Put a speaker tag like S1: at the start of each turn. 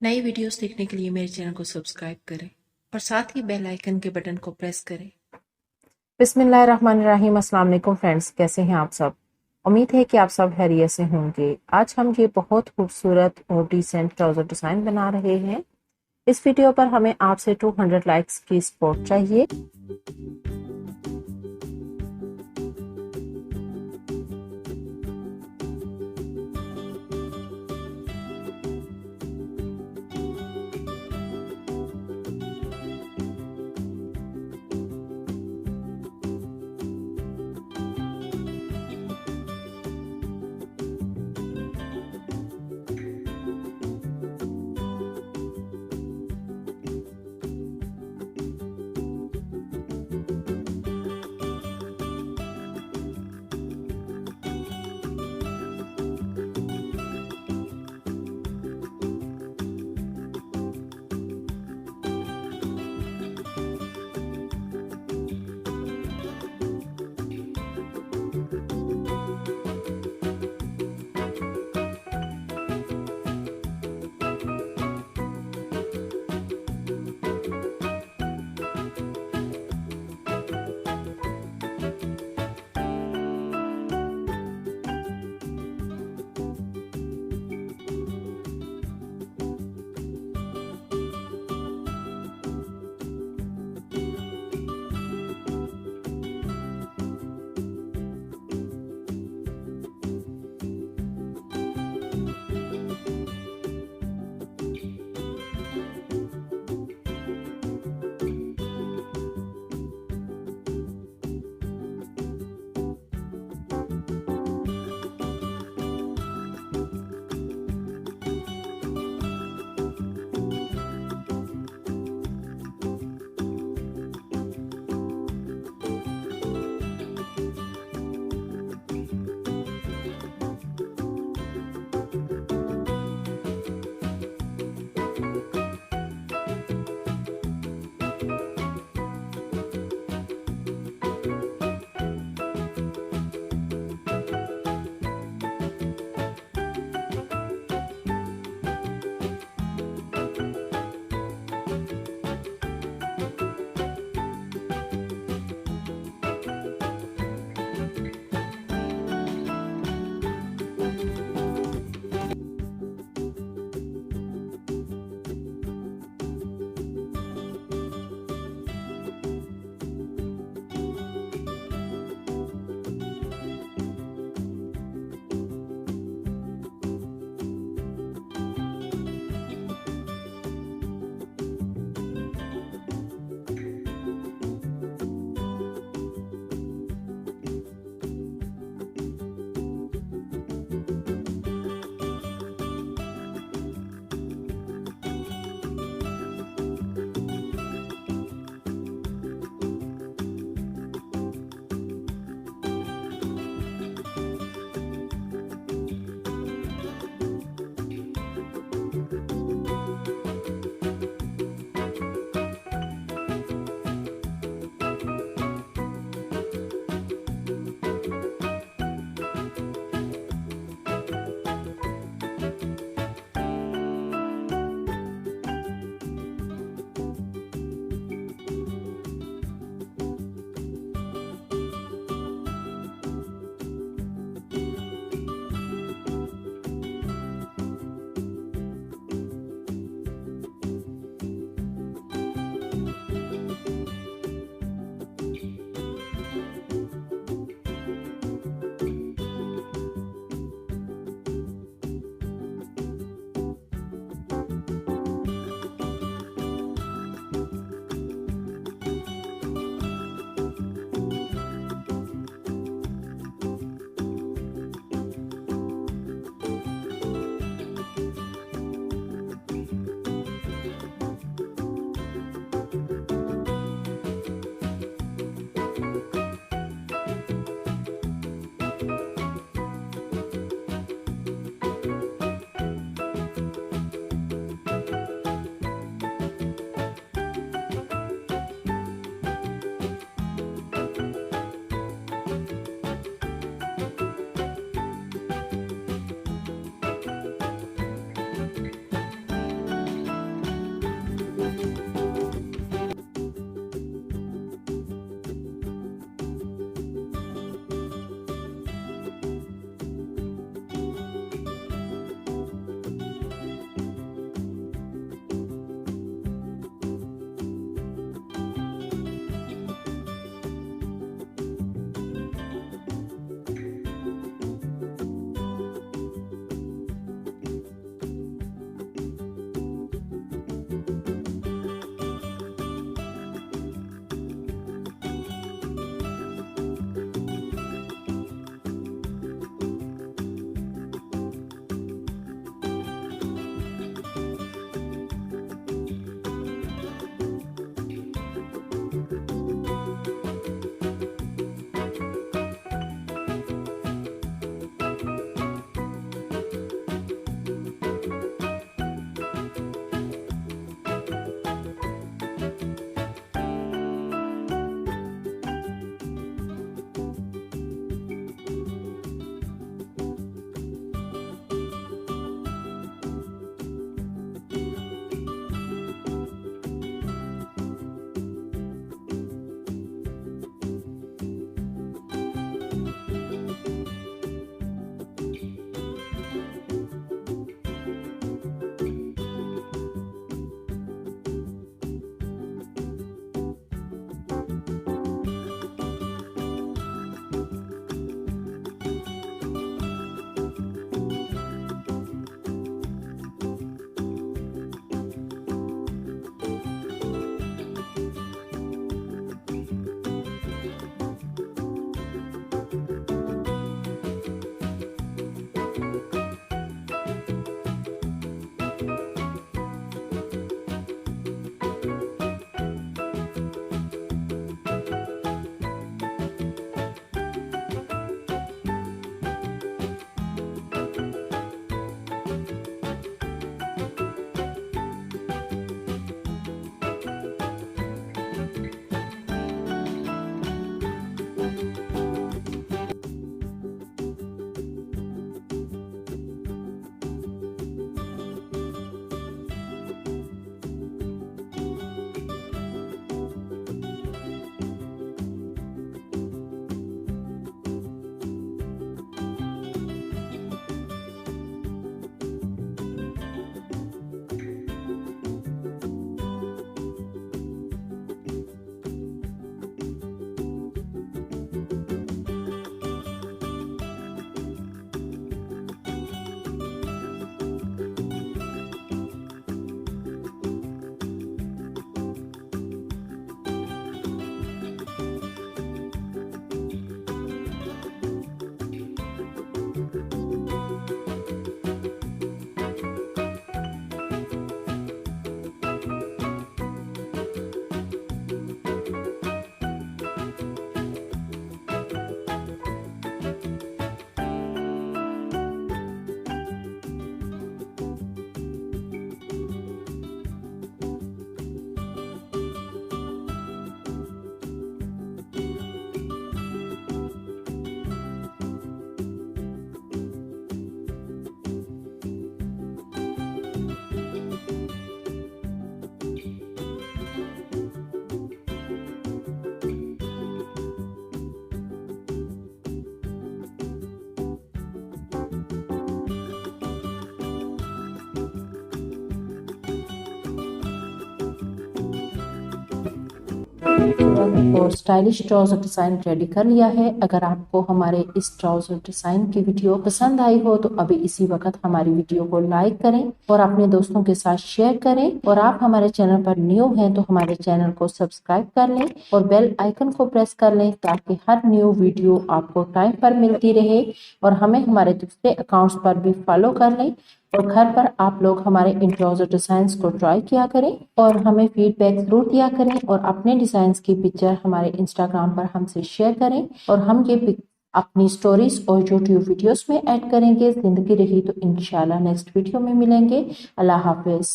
S1: नई वीडियोस देखने के लिए मेरे चैनल को सब्सक्राइब करें और साथ ही बेल आइकन के बटन को प्रेस करें।
S2: बिस्मिल्लाहिर्रहमानिर्रहीम। अस्सलाम वालेकुम फ्रेंड्स, कैसे हैं आप सब। उम्मीद है कि आप सब खैरियत से होंगे। आज हम ये बहुत खूबसूरत और डिसेंट ट्राउज़र डिज़ाइन बना रहे हैं। इस वीडियो पर हमें आपसे 200 लाइक्स की सपोर्ट चाहिए। खूबसूरत और स्टाइलिश ट्राउजर डिजाइन रेडी कर लिया है। अगर आपको हमारे इस ट्राउजर डिजाइन की वीडियो पसंद आई हो तो अभी इसी वक्त हमारी वीडियो को लाइक करें और अपने दोस्तों के साथ शेयर करें। और आप हमारे चैनल पर न्यू हैं तो हमारे चैनल को सब्सक्राइब कर लें और बेल आइकन को प्रेस कर लें ताकि हर न्यू वीडियो आपको टाइम पर मिलती रहे। और हमें हमारे दूसरे अकाउंट्स पर भी फॉलो कर लें और घर पर आप लोग हमारे इन ट्राउजर डिजाइन्स को ट्राई किया करें और हमें फीडबैक जरूर दिया करें और अपने डिजाइन्स की पिक्चर हमारे इंस्टाग्राम पर हमसे शेयर करें और हम ये अपनी स्टोरीज और यूट्यूब वीडियोस में ऐड करेंगे। जिंदगी रही तो इंशाल्लाह नेक्स्ट वीडियो में मिलेंगे। अल्लाह हाफिज।